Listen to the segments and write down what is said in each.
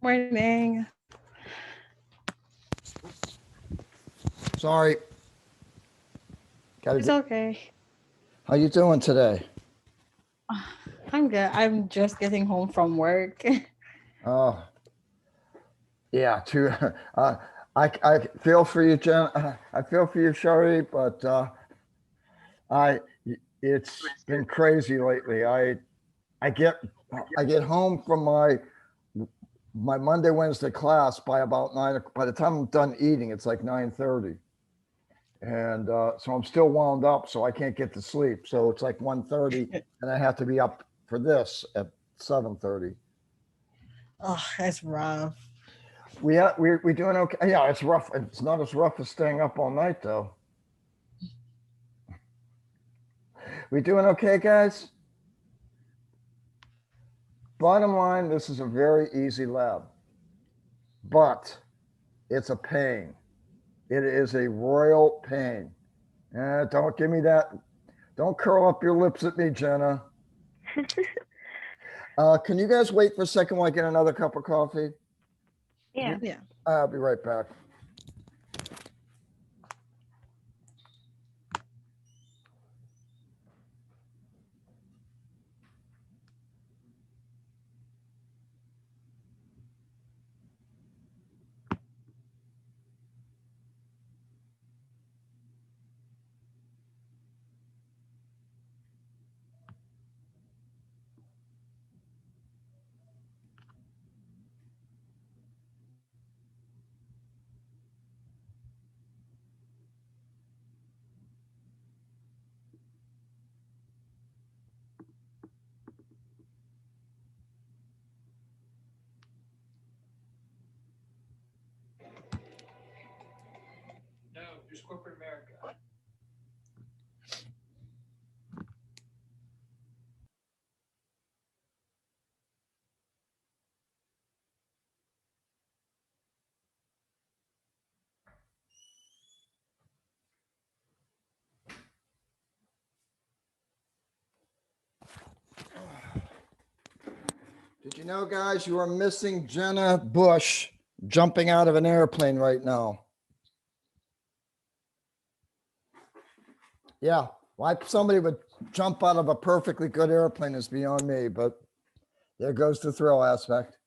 Morning. Sorry. Gotta It's get, okay. how you doing today? I'm good. I'm just getting home from work. Oh, yeah, too. Uh, I feel for you, Jen. I feel for you, Shari, but I it's been crazy lately. I get I get home from my Monday Wednesday class by about 9. By the time I'm done eating, it's like 9:30, and so I'm still wound up, so I can't get to sleep. So it's like 1:30, and I have to be up for this at 7:30. Oh, that's rough. We doing okay. Yeah, it's rough. It's not as rough as staying up all night though. We doing okay, guys? Bottom line, this is a very easy lab, but it's a pain. It is a royal pain. Don't give me that. Don't curl up your lips at me, Jenna. Can you guys wait for a second while I get another cup of coffee? Yeah. Yeah. I'll be right back. No, just corporate America. Did you know, guys, you are missing Jenna Bush jumping out of an airplane right now? Yeah, why somebody would jump out of a perfectly good airplane is beyond me, but there goes the thrill aspect.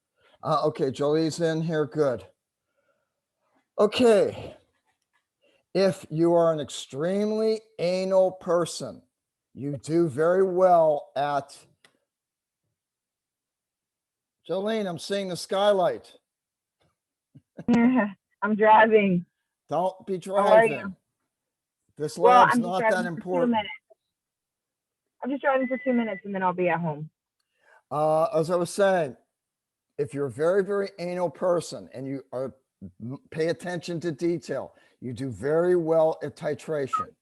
Okay, Jolie's in here. Good. Okay. If you are an extremely anal person, you do very well at. Jolene, I'm seeing the skylight. I'm driving. Don't be How are driving. you? This Well, lab's I'm just not that driving for 2 important. minutes. I'm just driving for 2 minutes and then I'll be at home. As I was saying, if you're a very, very anal person and you are pay attention to detail, you do very well at titration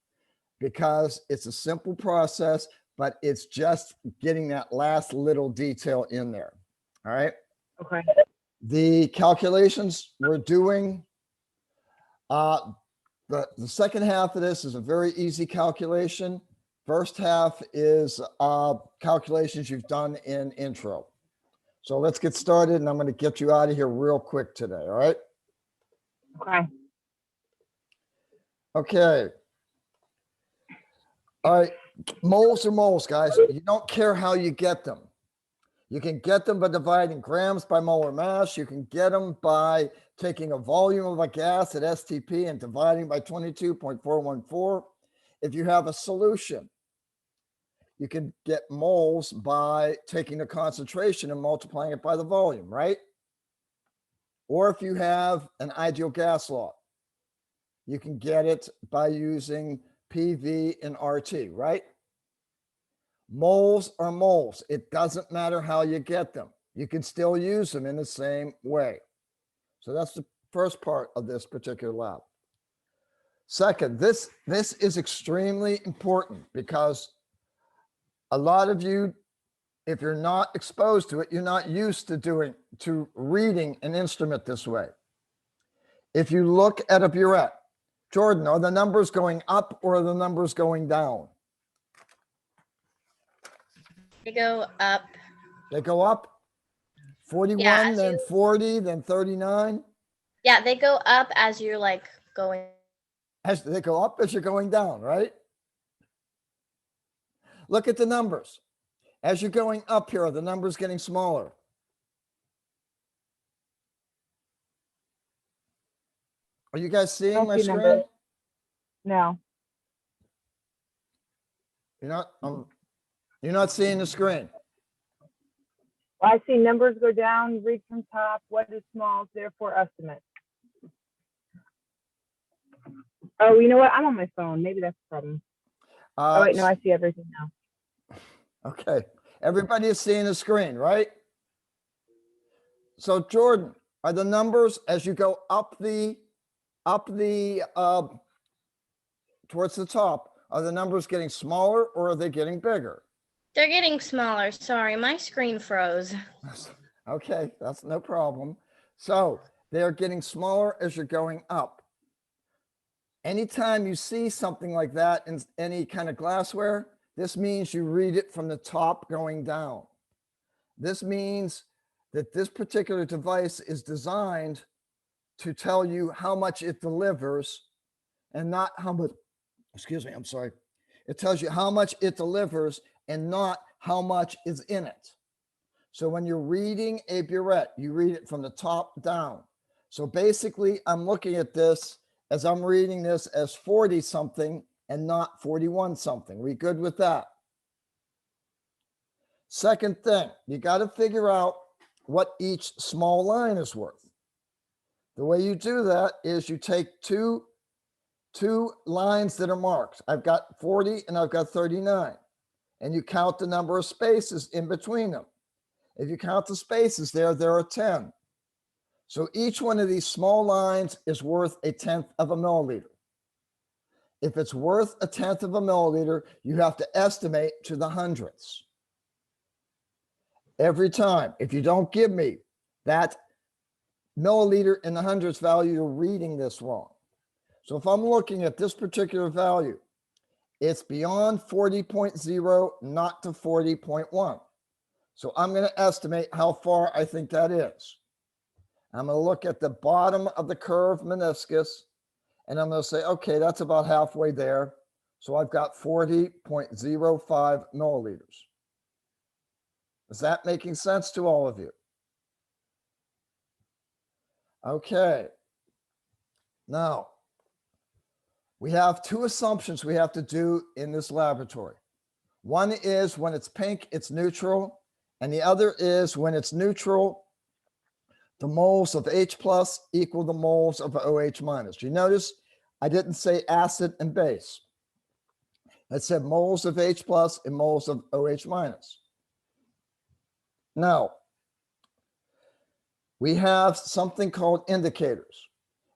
because it's a simple process, but it's just getting that last little detail in there. All right. Okay. The calculations we're doing, the second half of this is a very easy calculation. First half is calculations you've done in intro. So let's get started, and I'm going to get you out of here real quick today. All right. Okay. Okay. All right. Moles are moles, guys. You don't care how you get them. You can get them by dividing grams by molar mass. You can get them by taking a volume of a gas at STP and dividing by 22.414. If you have a solution, you can get moles by taking the concentration and multiplying it by the volume, right? Or if you have an ideal gas law, you can get it by using PV and RT, right? Moles are moles. It doesn't matter how you get them. You can still use them in the same way. So that's the first part of this particular lab. Second, this is extremely important because a lot of you, if you're not exposed to it, you're not used to reading an instrument this way. If you look at a burette, Jordan, are the numbers going up or are the numbers going down? They go up. They go up. 41, as then you, 40, then 39. yeah, they go up as you're like going. As they go up as you're going down, right? Look at the numbers. As you're going up here, are the numbers getting smaller? Are you guys I seeing don't my see screen? numbers. No. You're not seeing the screen. Well, I see numbers go down, read from top, what is small, therefore estimate. Oh, you know what? I'm on my phone. Maybe that's the problem. Oh, wait, no, I see everything now. Okay. Everybody is seeing the screen, right? So Jordan, are the numbers as you go up the towards the top, are the numbers getting smaller or are they getting bigger? They're getting smaller. Sorry, my screen froze. Okay, that's no problem. So they're getting smaller as you're going up. Anytime you see something like that in any kind of glassware, this means you read it from the top going down. This means that this particular device is designed to tell you how much it delivers and not how much, excuse me, I'm sorry. It tells you how much it delivers and not how much is in it. So when you're reading a burette, you read it from the top down. So basically, I'm looking at this as I'm reading this as 40 something and not 41 something. We good with that? Second thing, you got to figure out what each small line is worth. The way you do that is you take two lines that are marked. I've got 40 and I've got 39. And you count the number of spaces in between them. If you count the spaces there are 10. So each one of these small lines is worth 1/10 of a milliliter. If it's worth 1/10 of a milliliter, you have to estimate to the hundredths. Every time. If you don't give me that milliliter in the hundredths value, you're reading this wrong. So if I'm looking at this particular value, it's beyond 40.0, not to 40.1. So I'm going to estimate how far I think that is. I'm going to look at the bottom of the curved meniscus, and I'm going to say, okay, that's about halfway there. So I've got 40.05 milliliters. Is that making sense to all of you? Okay. Now, we have two assumptions we have to do in this laboratory. One is when it's pink, it's neutral. And the other is when it's neutral, the moles of H plus equal the moles of OH minus. You notice I didn't say acid and base. I said moles of H plus and moles of OH minus. Now, we have something called indicators.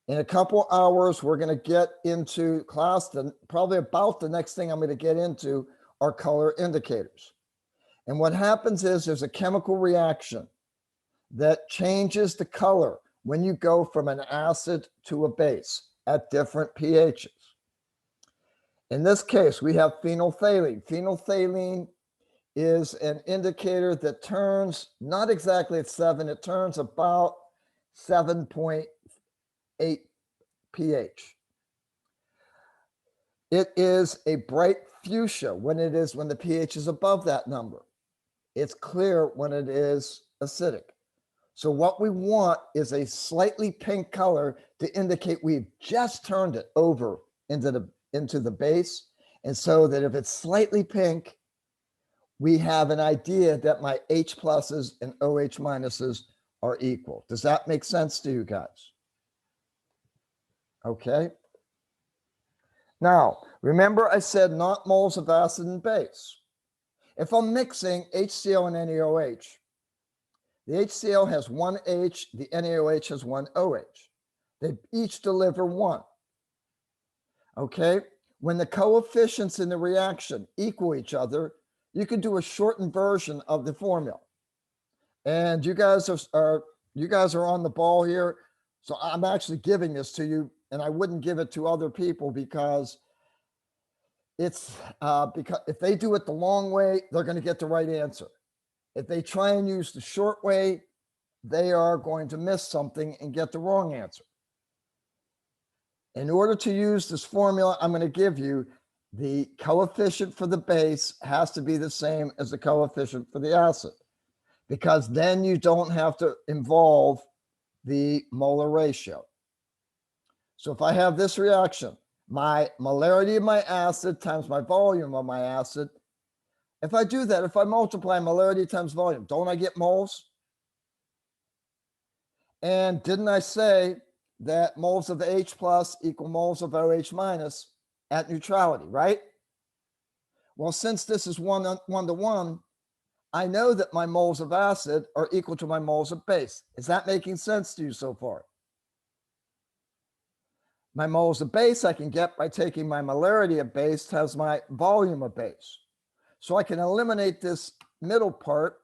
In a couple hours, we're going to get into class, probably about the next thing I'm going to get into are color indicators. And what happens is there's a chemical reaction that changes the color when you go from an acid to a base at different pHs. In this case, we have phenolphthalein. Phenolphthalein is an indicator that turns not exactly at 7, it turns about 7.8 pH. It is a bright fuchsia when the pH is above that number. It's clear when it is acidic. So what we want is a slightly pink color to indicate we've just turned it over into the base. And so that if it's slightly pink, we have an idea that my H pluses and OH minuses are equal. Does that make sense to you guys? Okay. Now, remember I said not moles of acid and base. If I'm mixing HCl and NaOH, the HCl has one H, the NaOH has one OH. They each deliver 1. Okay? When the coefficients in the reaction equal each other, you can do a shortened version of the formula. And you guys are on the ball here. So I'm actually giving this to you, and I wouldn't give it to other people because it's because if they do it the long way, they're going to get the right answer. If they try and use the short way, they are going to miss something and get the wrong answer. In order to use this formula I'm going to give you, the coefficient for the base has to be the same as the coefficient for the acid, because then you don't have to involve the molar ratio. So if I have this reaction, my molarity of my acid times my volume of my acid, if I do that, if I multiply molarity times volume, don't I get moles? And didn't I say that moles of H plus equal moles of OH minus at neutrality, right? Well, since this is one to one, I know that my moles of acid are equal to my moles of base. Is that making sense to you so far? My moles of base I can get by taking my molarity of base times my volume of base. So I can eliminate this middle part,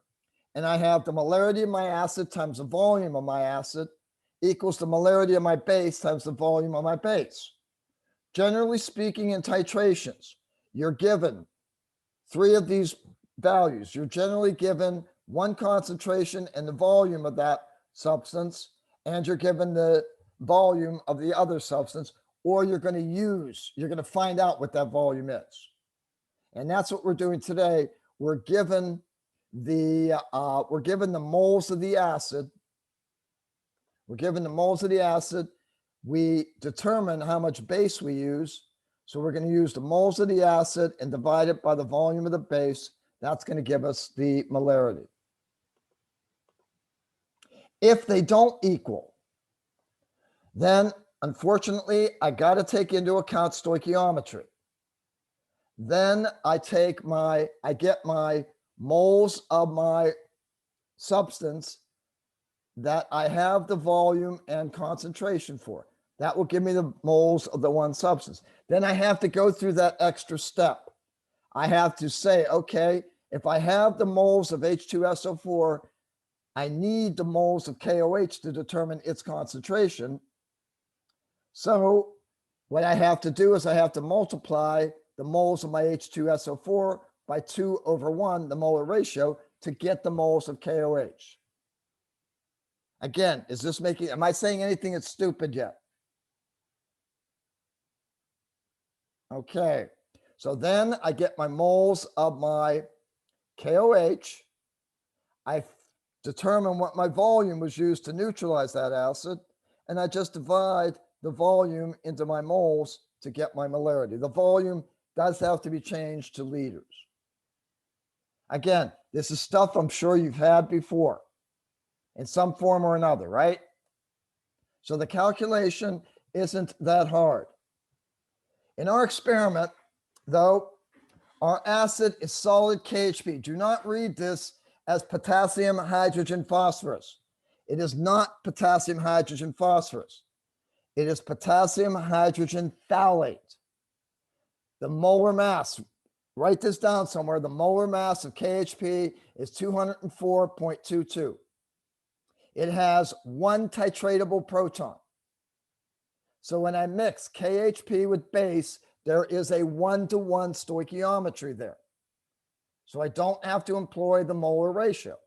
and I have the molarity of my acid times the volume of my acid equals the molarity of my base times the volume of my base. Generally speaking, in titrations, you're given 3 of these values. You're generally given one concentration and the volume of that substance, and you're given the volume of the other substance, or you're going to find out what that volume is. And that's what we're doing today. We're given the moles of the acid. We're given the moles of the acid. We determine how much base we use. So we're going to use the moles of the acid and divide it by the volume of the base. That's going to give us the molarity. If they don't equal, then unfortunately, I got to take into account stoichiometry. Then I get my moles of my substance that I have the volume and concentration for. That will give me the moles of the one substance. Then I have to go through that extra step. I have to say, okay, if I have the moles of H2SO4, I need the moles of KOH to determine its concentration. So what I have to do is I have to multiply the moles of my H2SO4 by 2/1, the molar ratio, to get the moles of KOH. Again, am I saying anything that's stupid yet? Okay, so then I get my moles of my KOH. I determine what my volume was used to neutralize that acid, and I just divide the volume into my moles to get my molarity. The volume does have to be changed to liters. Again, this is stuff I'm sure you've had before in some form or another, right? So the calculation isn't that hard. In our experiment, though, our acid is solid KHP. Do not read this as potassium, hydrogen, phosphorus. It is not potassium, hydrogen, phosphorus. It is potassium, hydrogen, phthalate. The molar mass, write this down somewhere, the molar mass of KHP is 204.22. It has one titratable proton. So when I mix KHP with base, there is a 1-to-1 stoichiometry there. So I don't have to employ the molar ratio.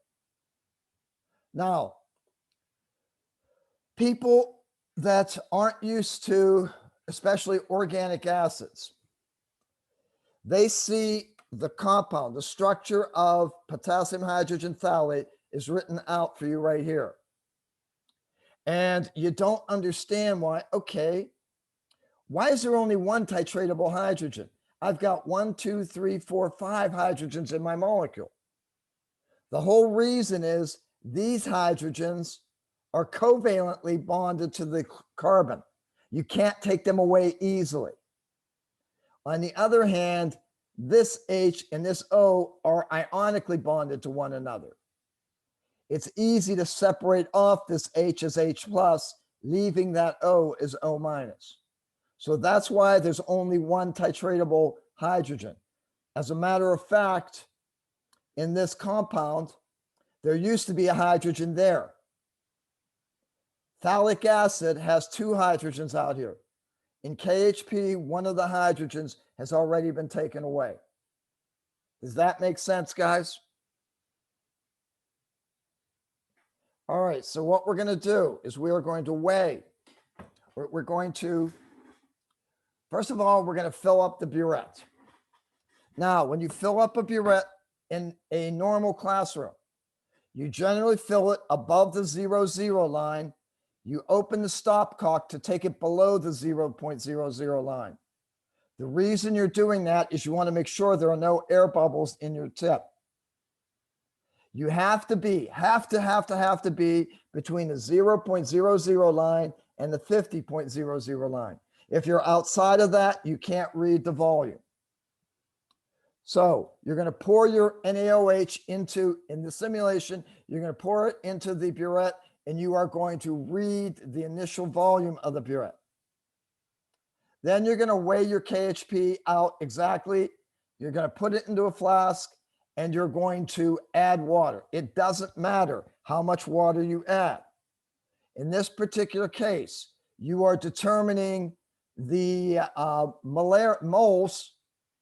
Now, people that aren't used to, especially organic acids, they see the compound, the structure of potassium hydrogen phthalate is written out for you right here. And you don't understand why, okay, why is there only one titratable hydrogen? I've got 1, 2, 3, 4, 5 hydrogens in my molecule. The whole reason is these hydrogens are covalently bonded to the carbon. You can't take them away easily. On the other hand, this H and this O are ionically bonded to one another. It's easy to separate off this H as H plus, leaving that O as O minus. So that's why there's only one titratable hydrogen. As a matter of fact, in this compound, there used to be a hydrogen there. Phthalic acid has 2 hydrogens out here. In KHP, one of the hydrogens has already been taken away. Does that make sense, guys? All right, so what we're going to do is we are going to weigh. We're going to, first of all, we're going to fill up the burette. Now, when you fill up a burette in a normal classroom, you generally fill it above the 0, 0 line. You open the stopcock to take it below the 0.00 line. The reason you're doing that is you want to make sure there are no air bubbles in your tip. You have to be between the 0.00 line and the 50.00 line. If you're outside of that, you can't read the volume. So you're going to pour your NaOH in the simulation, you're going to pour it into the burette, and you are going to read the initial volume of the burette. Then you're going to weigh your KHP out exactly. You're going to put it into a flask, and you're going to add water. It doesn't matter how much water you add. In this particular case, you are determining the moles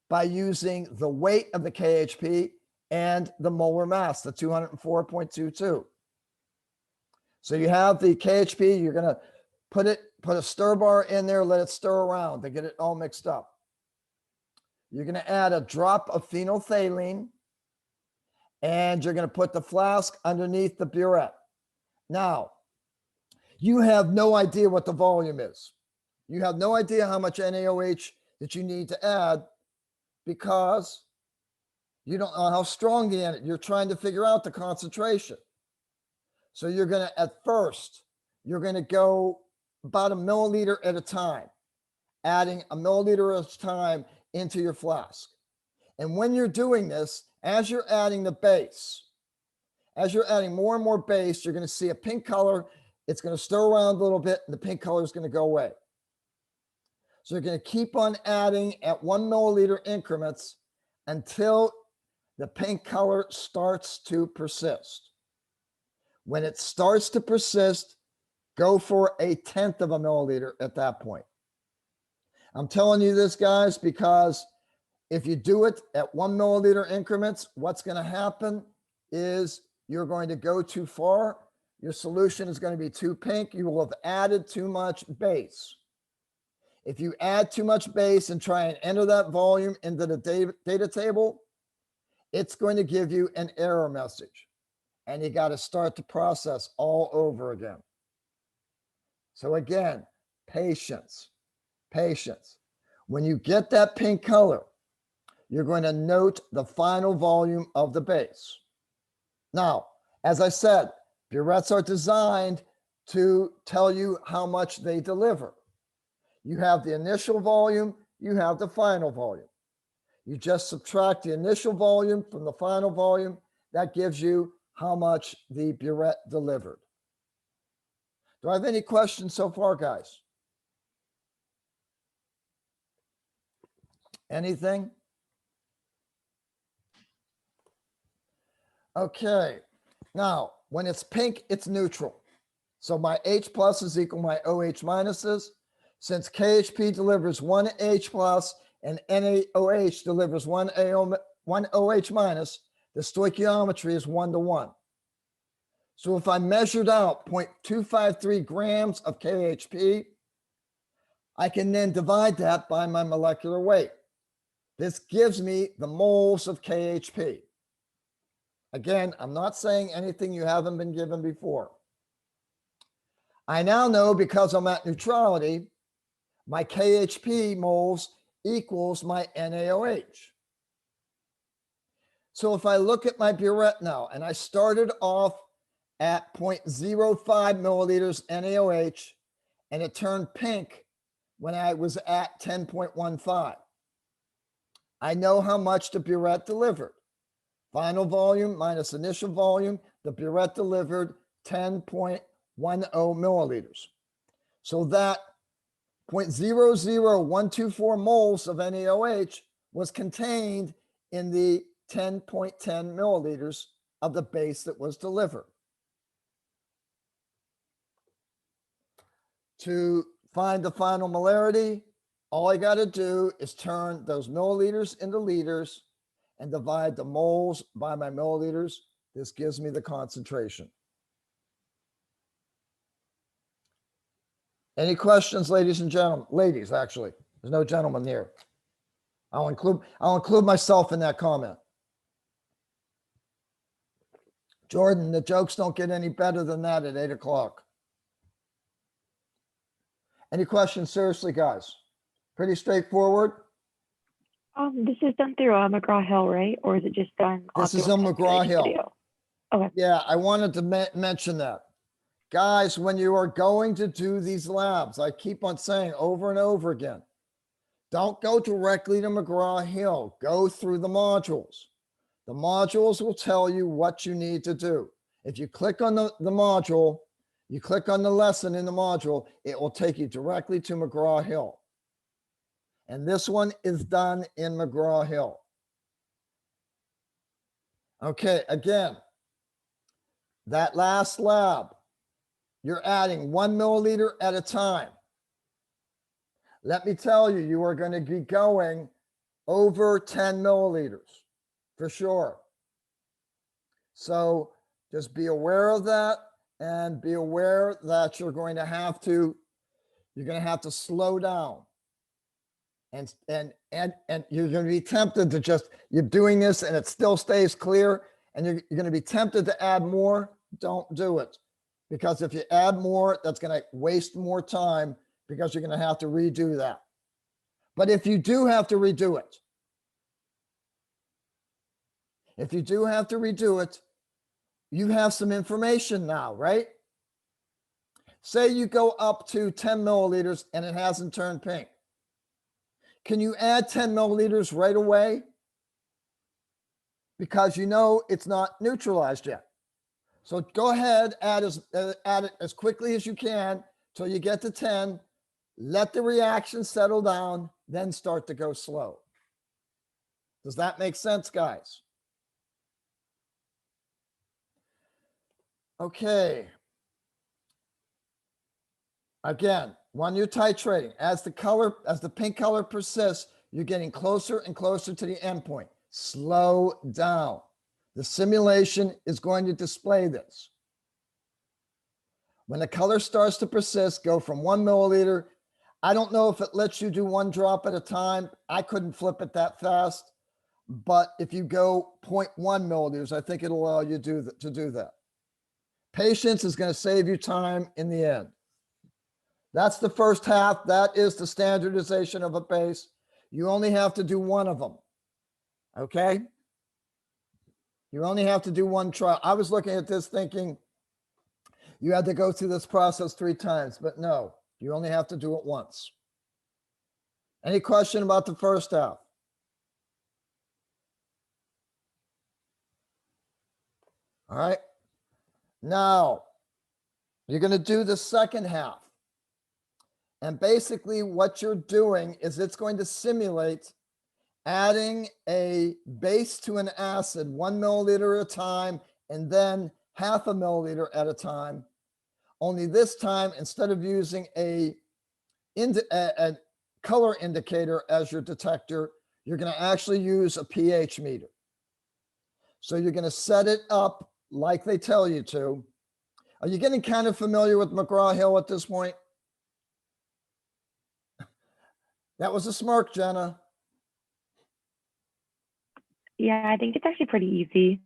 by using the weight of the KHP and the molar mass, the 204.22. So you have the KHP, you're gonna put a stir bar in there, let it stir around to get it all mixed up. You're gonna add a drop of phenolphthalein, and you're gonna put the flask underneath the burette. Now, you have no idea what the volume is. You have no idea how much NaOH that you need to add because you don't know how strong you're trying to figure out the concentration. So you're going to, at first, you're going to go about 1 milliliter at a time, adding 1 milliliter at a time into your flask. And when you're doing this, as you're adding the base, as you're adding more and more base, you're going to see a pink color. It's going to stir around a little bit, and the pink color is going to go away. So you're going to keep on adding at 1 milliliter increments until the pink color starts to persist. When it starts to persist, go for 1/10 of a milliliter at that point. I'm telling you this, guys, because if you do it at 1 milliliter increments, what's going to happen is you're going to go too far. Your solution is going to be too pink. You will have added too much base. If you add too much base and try and enter that volume into the data table, it's going to give you an error message. And you got to start the process all over again. So again, patience, patience. When you get that pink color, you're going to note the final volume of the base. Now, as I said, burettes are designed to tell you how much they deliver. You have the initial volume, you have the final volume. You just subtract the initial volume from the final volume. That gives you how much the burette delivered. Do I have any questions so far, guys? Anything? Okay. Now, when it's pink, it's neutral. So my H plus is equal to my OH minuses. Since KHP delivers 1 H plus and NaOH delivers 1 OH minus, the stoichiometry is 1:1. So if I measured out 0.253 grams of KHP, I can then divide that by my molecular weight. This gives me the moles of KHP. Again, I'm not saying anything you haven't been given before. I now know, because I'm at neutrality, my KHP moles equals my NaOH. So if I look at my burette now, and I started off at 0.05 milliliters NaOH, and it turned pink when I was at 10.15. I know how much the burette delivered. Final volume minus initial volume, the burette delivered 10.10 milliliters. So that 0.00124 moles of NaOH was contained in the 10.10 milliliters of the base that was delivered. To find the final molarity, all I got to do is turn those milliliters into liters and divide the moles by my milliliters. This gives me the concentration. Any questions, ladies and gentlemen? Ladies, actually, there's no gentlemen here. I'll include myself in that comment. Jordan, the jokes don't get any better than that at 8 o'clock. Any questions? Seriously, guys. Pretty straightforward. This is done through McGraw-Hill, right? Or is it just done? This is on McGraw-Hill. Video? Okay. Yeah, I wanted to mention that. Guys, when you are going to do these labs, I keep on saying over and over again, don't go directly to McGraw-Hill. Go through the modules. The modules will tell you what you need to do. If you click on the module, you click on the lesson in the module, it will take you directly to McGraw-Hill. And this one is done in McGraw-Hill. Okay, again, that last lab, you're adding 1 milliliter at a time. Let me tell you, you are going to be going over 10 milliliters for sure. So just be aware of that, and be aware that you're going to have to slow down. And you're going to be tempted to just, you're doing this and it still stays clear, and you're going to be tempted to add more. Don't do it. Because if you add more, that's going to waste more time, because you're going to have to redo that. But if you do have to redo it, you have some information now, right? Say you go up to 10 milliliters and it hasn't turned pink. Can you add 10 milliliters right away? Because you know it's not neutralized yet. So go ahead, add it as quickly as you can till you get to 10. Let the reaction settle down, then start to go slow. Does that make sense, guys? Okay. Again, when you're titrating, as the pink color persists, you're getting closer and closer to the endpoint. Slow down. The simulation is going to display this. When the color starts to persist, go from 1 milliliter. I don't know if it lets you do 1 drop at a time. I couldn't flip it that fast. But if you go 0.1 milliliters, I think it'll allow you to do that. Patience is going to save you time in the end. That's the first half. That is the standardization of a base. You only have to do 1 of them. Okay? You only have to do 1 trial. I was looking at this thinking you had to go through this process 3 times, but no, you only have to do it once. Any question about the first half? All right. Now, you're going to do the second half. And basically what you're doing is it's going to simulate adding a base to an acid 1 milliliter at a time, and then half a milliliter at a time. Only this time, instead of using a color indicator as your detector, you're going to actually use a pH meter. So you're going to set it up like they tell you to. Are you getting kind of familiar with McGraw-Hill at this point? That was a smirk, Jenna. Yeah, I think it's actually pretty easy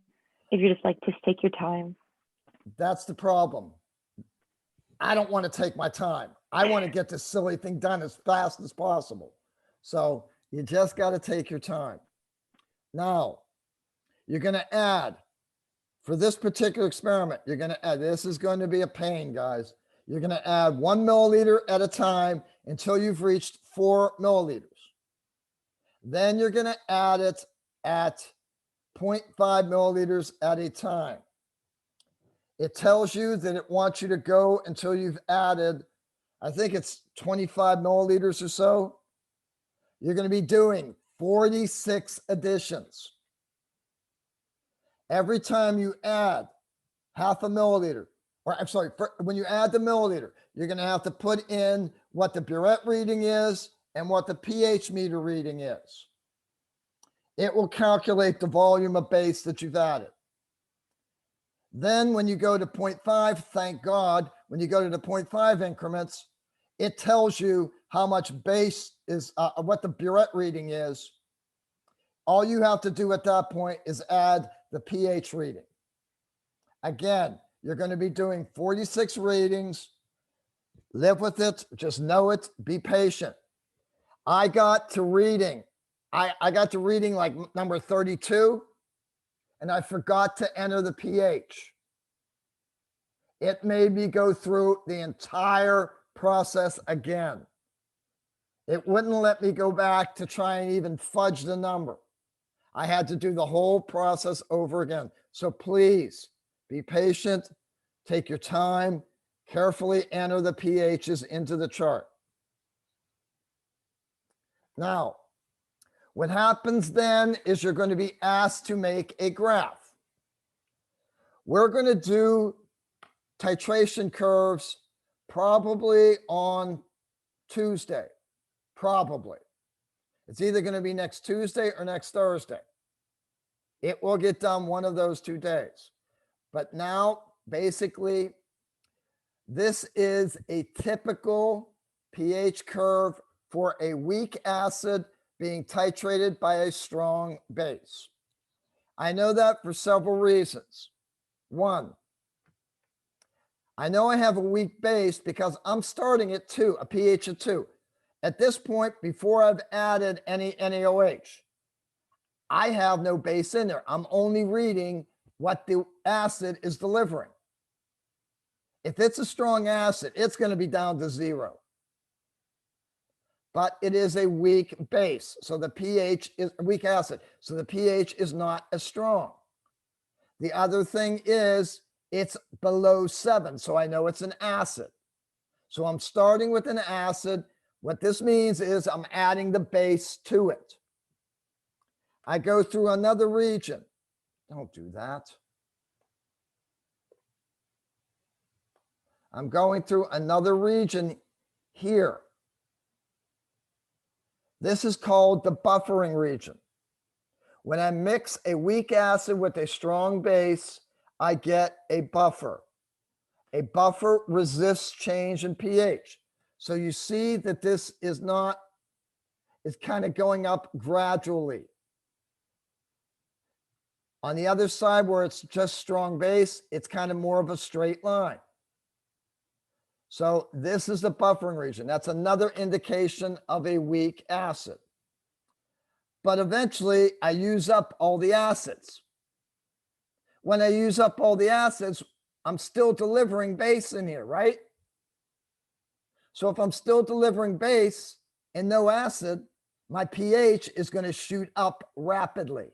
if you're just take your time. That's the problem. I don't want to take my time. I want to get this silly thing done as fast as possible. So you just got to take your time. Now, you're going to add, for this particular experiment, you're going to add, this is going to be a pain, guys. You're going to add 1 milliliter at a time until you've reached 4 milliliters. Then you're going to add it at 0.5 milliliters at a time. It tells you that it wants you to go until you've added, I think it's 25 milliliters or so. You're going to be doing 46 additions. Every time you add half a milliliter, or I'm sorry, when you add the milliliter, you're going to have to put in what the burette reading is and what the pH meter reading is. It will calculate the volume of base that you've added. Then when you go to 0.5, thank God, when you go to the 0.5 increments, it tells you how much base is, what the burette reading is. All you have to do at that point is add the pH reading. Again, you're going to be doing 46 readings. Live with it. Just know it. Be patient. I got to reading. I got to reading like number 32, and I forgot to enter the pH. It made me go through the entire process again. It wouldn't let me go back to try and even fudge the number. I had to do the whole process over again. So please be patient, take your time, carefully enter the pHs into the chart. Now, what happens then is you're going to be asked to make a graph. We're going to do titration curves probably on Tuesday, probably. It's either going to be next Tuesday or next Thursday. It will get done one of those 2 days. But now, basically, this is a typical pH curve for a weak acid being titrated by a strong base. I know that for several reasons. One, I know I have a weak base because I'm starting at 2, a pH of 2. At this point, before I've added any NaOH, I have no base in there. I'm only reading what the acid is delivering. If it's a strong acid, it's going to be down to 0. But it is a weak base, so the pH is a weak acid, so the pH is not as strong. The other thing is it's below 7, so I know it's an acid. So I'm starting with an acid. What this means is I'm adding the base to it. I go through another region. Don't do that. I'm going through another region here. This is called the buffering region. When I mix a weak acid with a strong base, I get a buffer. A buffer resists change in pH. So you see that this is not, it's kind of going up gradually. On the other side where it's just strong base, it's kind of more of a straight line. So this is the buffering region. That's another indication of a weak acid. But eventually I use up all the acids. When I use up all the acids, I'm still delivering base in here, right? So if I'm still delivering base and no acid, my pH is going to shoot up rapidly.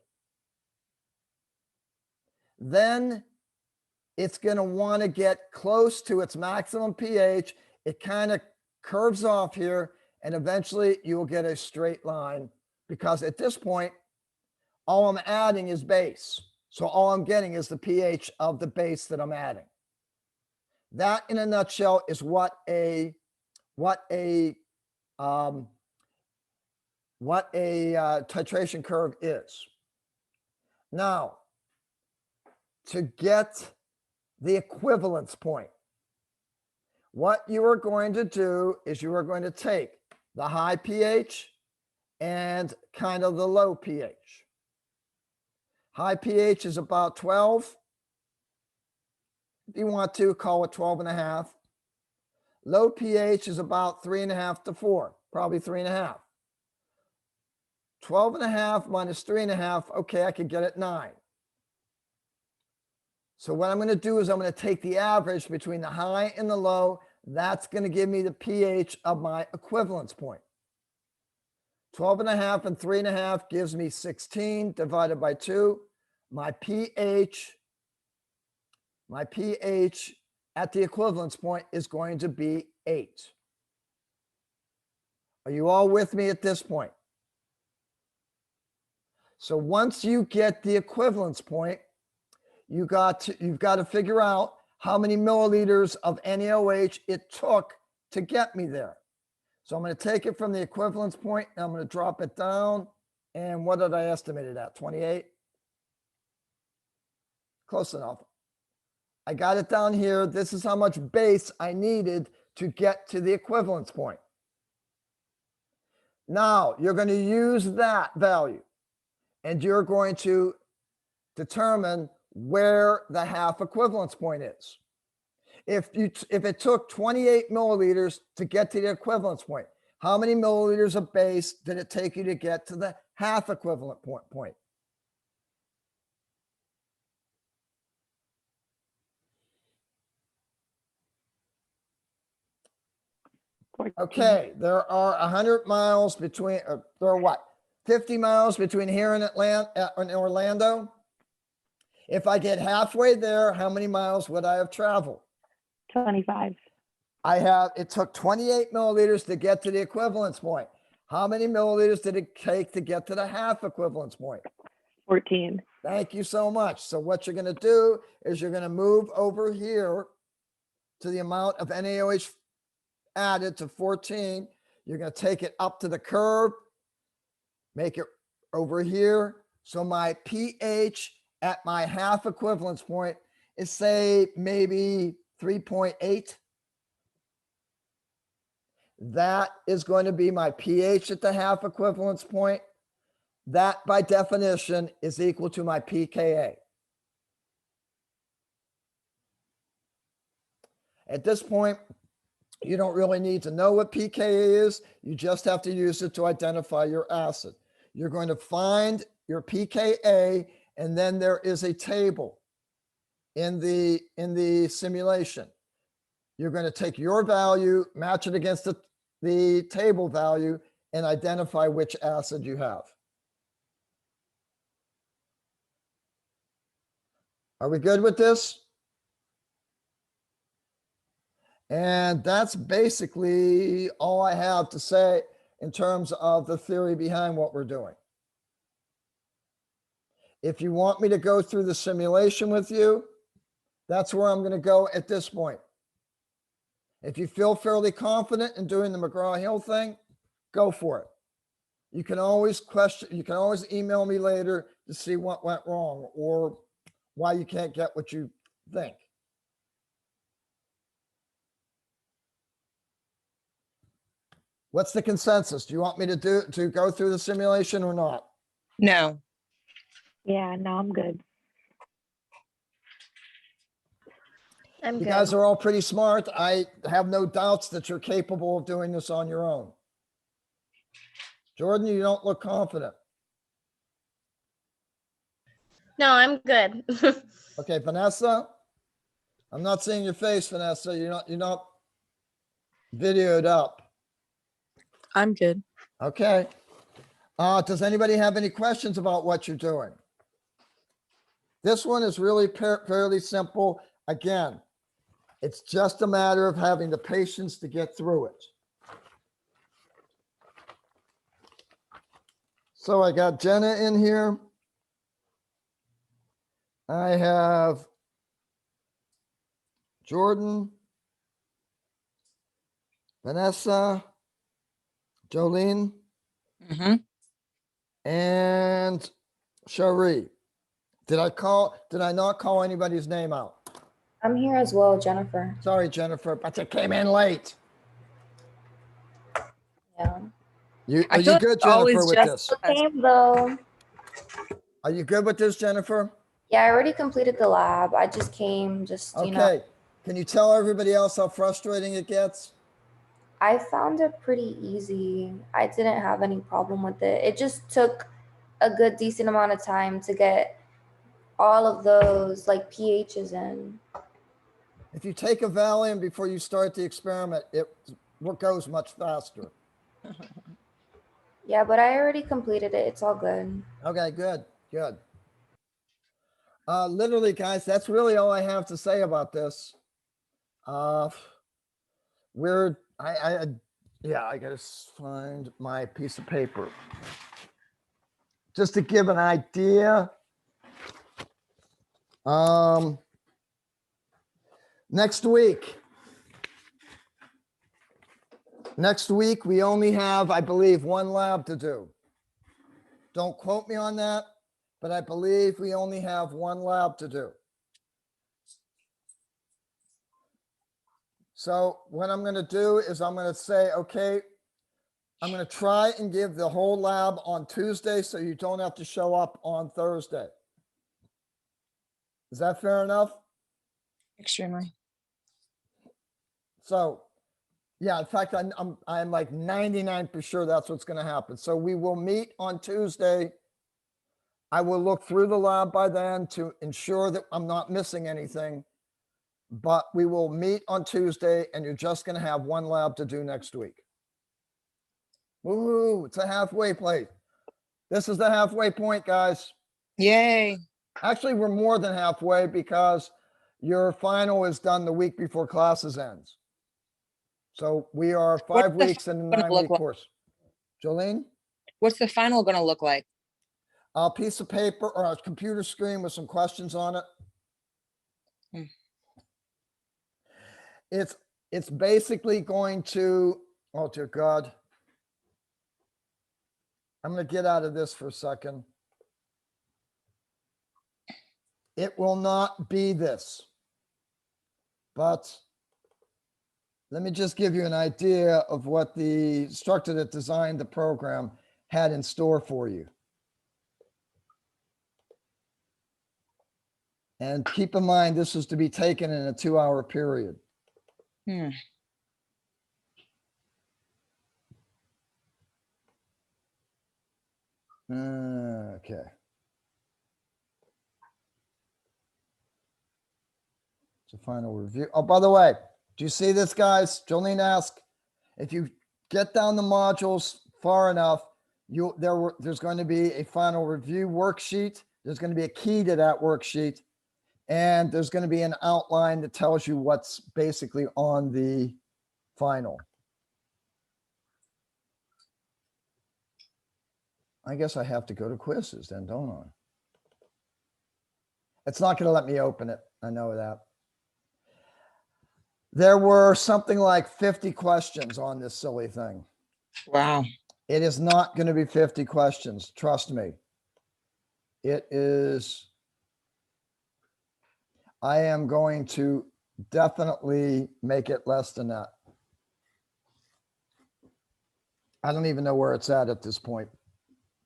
Then it's going to want to get close to its maximum pH. It kind of curves off here, and eventually you will get a straight line because at this point, all I'm adding is base. So all I'm getting is the pH of the base that I'm adding. That, in a nutshell, is what a titration curve is. Now, to get the equivalence point, what you are going to do is you are going to take the high pH and kind of the low pH. High pH is about 12. If you want to, call it 12.5. Low pH is about 3.5 to 4, probably 3.5. 12.5 minus 3.5, okay, I could get it 9. So what I'm going to do is I'm going to take the average between the high and the low. That's going to give me the pH of my equivalence point. 12.5 and 3.5 gives me 16 divided by 2. My pH at the equivalence point is going to be 8. Are you all with me at this point? So once you get the equivalence point, you've got to figure out how many milliliters of NaOH it took to get me there. So I'm going to take it from the equivalence point and I'm going to drop it down. And what did I estimate it at? 28? Close enough. I got it down here. This is how much base I needed to get to the equivalence point. Now you're going to use that value and you're going to determine where the half equivalence point is. If it took 28 milliliters to get to the equivalence point, how many milliliters of base did it take you to get to the half equivalent point? Okay, there are 100 miles between, there are what? 50 miles between here and Orlando. If I get halfway there, how many miles would I have traveled? 25. It took 28 milliliters to get to the equivalence point. How many milliliters did it take to get to the half equivalence point? 14. Thank you so much. So what you're going to do is you're going to move over here to the amount of NaOH added to 14. You're going to take it up to the curve, make it over here. So my pH at my half equivalence point is, say, maybe 3.8. That is going to be my pH at the half equivalence point. That, by definition, is equal to my pKa. At this point, you don't really need to know what pKa is. You just have to use it to identify your acid. You're going to find your pKa, and then there is a table in the simulation. You're going to take your value, match it against the table value, and identify which acid you have. Are we good with this? And that's basically all I have to say in terms of the theory behind what we're doing. If you want me to go through the simulation with you, that's where I'm going to go at this point. If you feel fairly confident in doing the McGraw-Hill thing, go for it. You can always email me later to see what went wrong or why you can't get what you think. What's the consensus? Do you want me to go through the simulation or not? No. Yeah, no, I'm good. I'm You good. guys are all pretty smart. I have no doubts that you're capable of doing this on your own. Jordan, you don't look confident. No, I'm good. Okay, Vanessa, I'm not seeing your face, Vanessa. You're not videoed up. I'm good. Okay. Does anybody have any questions about what you're doing? This one is really fairly simple. Again, it's just a matter of having the patience to get through it. So I got Jenna in here. I have Jordan, Vanessa, Jolene, and Cherie. Did I not call anybody's name out? I'm here as well, Jennifer. Sorry, Jennifer, but you came in late. Yeah. Are you good, Jennifer, with this? Same though. Are you good with this, Jennifer? Yeah, I already completed the lab. I just came, you know. Okay. Can you tell everybody else how frustrating it gets? I found it pretty easy. I didn't have any problem with it. It just took a good decent amount of time to get all of those like pHs in. If you take a Valium before you start the experiment, it goes much faster. Yeah, but I already completed it. It's all good. Okay, good, good. Literally, guys, that's really all I have to say about this. I gotta find my piece of paper. Just to give an idea. Next week, we only have, I believe, one lab to do. Don't quote me on that, but I believe we only have one lab to do. So what I'm going to do is I'm going to say, okay, I'm going to try and give the whole lab on Tuesday so you don't have to show up on Thursday. Is that fair enough? Extremely. So, yeah, in fact, I'm like 99% sure that's what's going to happen. So we will meet on Tuesday. I will look through the lab by then to ensure that I'm not missing anything. But we will meet on Tuesday, and you're just going to have one lab to do next week. Woo, it's a halfway point. This is the halfway point, guys. Yay. Actually, we're more than halfway because your final is done the week before classes ends. So we are 5 weeks in a 9-week course. Jolene? What's the final going to look like? A piece of paper or a computer screen with some questions on it. Hmm. It's basically going to, oh dear God. I'm going to get out of this for a second. It will not be this, but let me just give you an idea of what the instructor that designed the program had in store for you. And keep in mind, this is to be taken in a 2-hour period. Hmm. Okay. It's a final review. Oh, by the way, do you see this, guys? Jolene asked, if you get down the modules far enough, there's going to be a final review worksheet. There's going to be a key to that worksheet. And there's going to be an outline that tells you what's basically on the final. I guess I have to go to quizzes then, don't I? It's not going to let me open it. I know that. There were something like 50 questions on this silly thing. Wow. It is not going to be 50 questions. Trust me. It is. I am going to definitely make it less than that. I don't even know where it's at this point,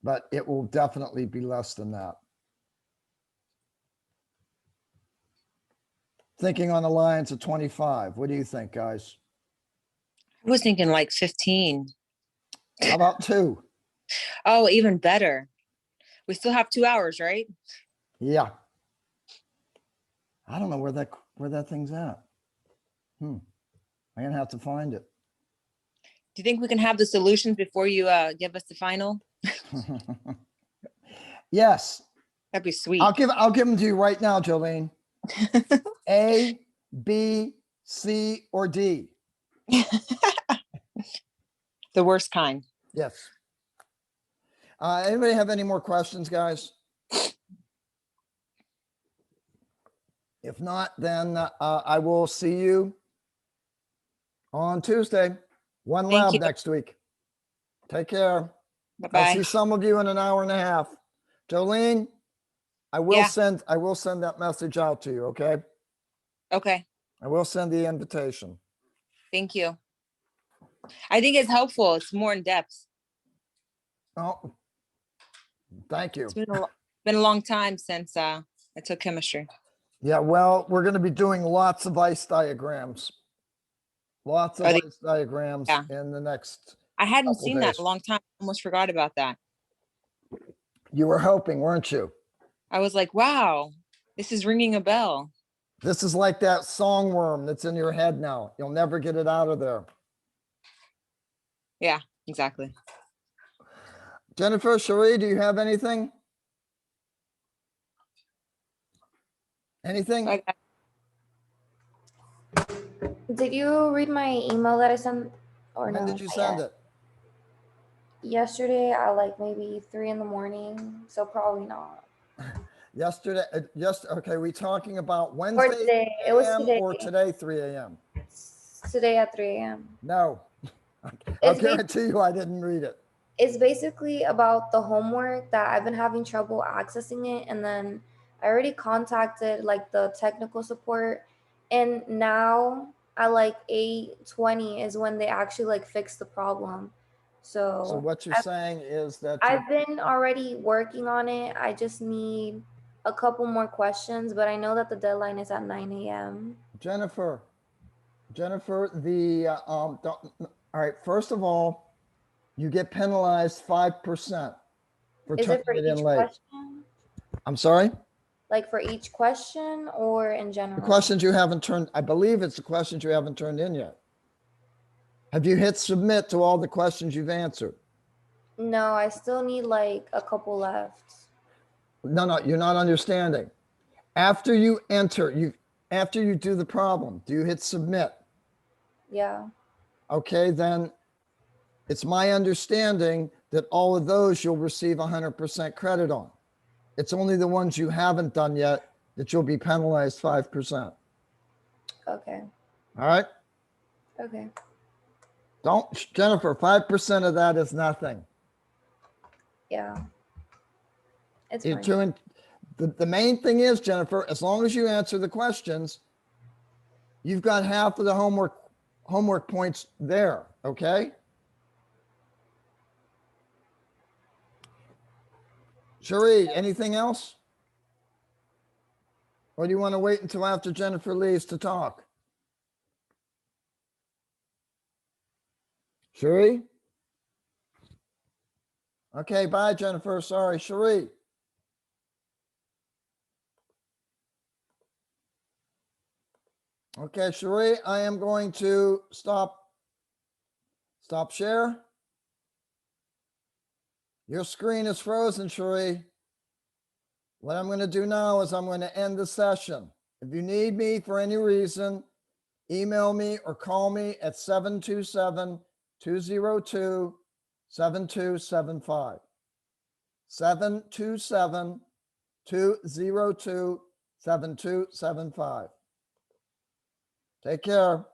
but it will definitely be less than that. Thinking on the lines of 25. What do you think, guys? I was thinking like 15. How about 2? Oh, even better. We still have 2 hours, right? Yeah. I don't know where that thing's at. I'm gonna have to find it. Do you think we can have the solutions before you give us the final? Yes. That'd be sweet. I'll give them to you right now, Jolene. A, B, C, or D. The worst kind. Yes. Anybody have any more questions, guys? If not, then I will see you on Tuesday. One Thank lab you. next week. Take care. Bye-bye. I'll see some of you in an hour and a half. Jolene, I will Yeah. send that message out to you, okay? Okay. I will send the invitation. Thank you. I think it's helpful. It's more in depth. Oh, thank you. It's been a long time since I took chemistry. Yeah, well, we're going to be doing lots of ice diagrams. Lots of ice diagrams in the next I hadn't couple seen that days. in a long time. I almost forgot about that. You were hoping, weren't you? I was like, wow, this is ringing a bell. This is like that song worm that's in your head now. You'll never get it out of there. Yeah, exactly. Jennifer, Cherie, do you have anything? Anything? Did you read my email that I sent or no? When did you send it? Yesterday at like maybe 3 in the morning, so probably not. Yesterday, okay, we talking about Wednesday? Or today. It was today. Or today, 3 a.m.? Today at 3 a.m. No, I'll guarantee you I didn't read it. It's basically about the homework that I've been having trouble accessing it. And then I already contacted like the technical support. And now at like 8:20 is when they actually like fix the problem. So So what you're saying is that I've been already working on it. I just need a couple more questions, but I know that the deadline is at 9 a.m. Jennifer, all right, first of all, you get penalized 5% for Is it for turning it in each late. question? I'm sorry? Like for each question or in The general? questions you haven't turned, I believe it's the questions you haven't turned in yet. Have you hit submit to all the questions you've answered? No, I still need like a couple left. No, you're not understanding. After you enter, after you do the problem, do you hit submit? Yeah. Okay, then it's my understanding that all of those you'll receive 100% credit on. It's only the ones you haven't done yet that you'll be penalized 5%. Okay. All right? Okay. Jennifer, 5% of that is nothing. Yeah. It's You're fine. the main thing is, Jennifer, as long as you answer the questions, you've got half of the homework points there, okay? Cherie, anything else? Or do you want to wait until after Jennifer leaves to talk? Cherie? Okay, bye, Jennifer. Sorry, Cherie. Okay, Cherie, I am going to stop share. Your screen is frozen, Cherie. What I'm going to do now is I'm going to end the session. If you need me for any reason, email me or call me at 727-202-7275. 727-202-7275. Take care.